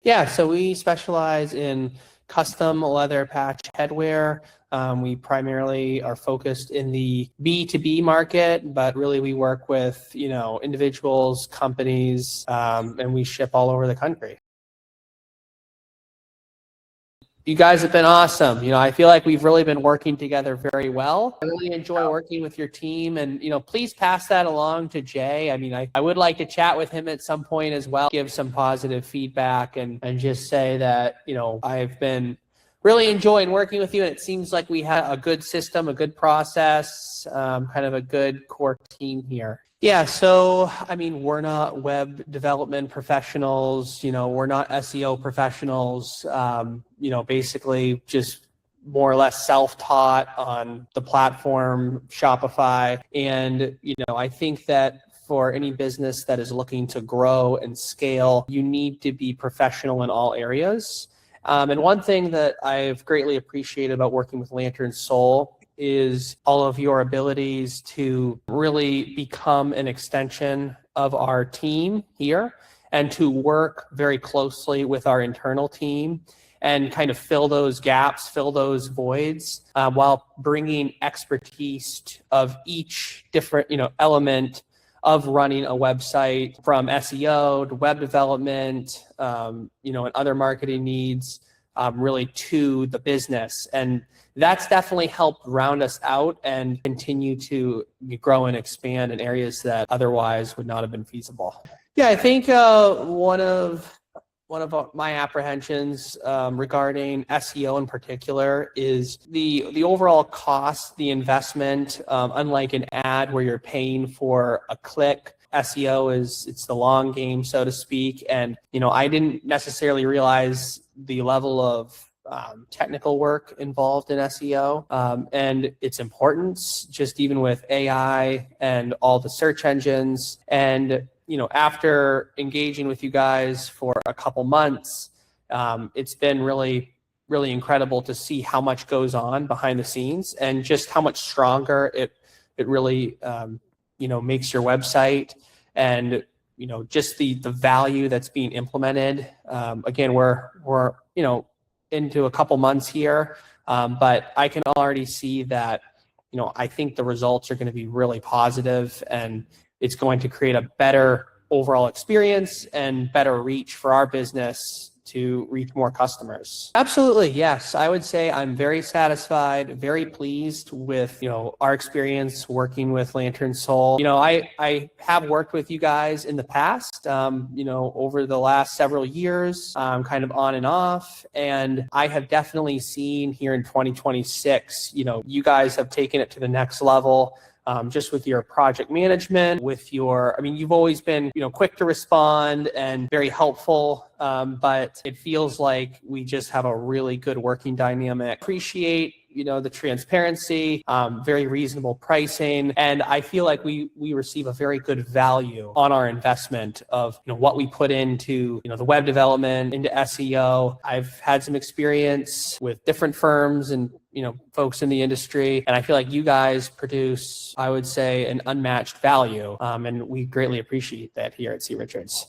Yeah, so we specialize in custom leather patch headwear. We primarily are focused in the B2B market, but really we work with, individuals, companies, and we ship all over the country. You guys have been awesome. I feel like we've really been working together very well. I really enjoy working with your team, and please pass that along to Jay. I would like to chat with him at some point as well, give some positive feedback, and just say that I've been really enjoying working with you, and it seems like we had a good system, a good process, kind of a good core team here. Yeah, so we're not web development professionals, we're not SEO professionals, basically just more or less self-taught on the platform, Shopify. And, I think that for any business that is looking to grow and scale, you need to be professional in all areas. And one thing that I've greatly appreciated about working with Lantern Soul is all of your abilities to really become an extension of our team here and to work very closely with our internal team and kind of fill those gaps, fill those voids, while bringing expertise of each different element of running a website, from SEO to web development, and other marketing needs, really to the business. And that's definitely helped round us out and continue to grow and expand in areas that otherwise would not have been feasible. Yeah, I think one of my apprehensions regarding SEO in particular is the overall cost, the investment. Unlike an ad where you're paying for a click, SEO it's the long game, so to speak. And I didn't necessarily realize the level of technical work involved in SEO and its importance, just even with AI and all the search engines. And after engaging with you guys for a couple months, it's been really, really incredible to see how much goes on behind the scenes and just how much stronger it really makes your website, and just the value that's being implemented. Again, we're into a couple months here, but I can already see that I think the results are going to be really positive, and it's going to create a better overall experience and better reach for our business to reach more customers. Absolutely, yes. I would say I'm very satisfied, very pleased with our experience working with Lantern Soul. I have worked with you guys in the past, over the last several years, kind of on and off, and I have definitely seen here in 2026, you guys have taken it to the next level. Just with your project management, with you've always been, quick to respond and very helpful, but it feels like we just have a really good working dynamic. Appreciate, the transparency, very reasonable pricing, and I feel like we receive a very good value on our investment of, what we put into, the web development, into SEO. I've had some experience with different firms and, folks in the industry, and I feel like you guys produce, I would say, an unmatched value, and we greatly appreciate that here at C. Richards.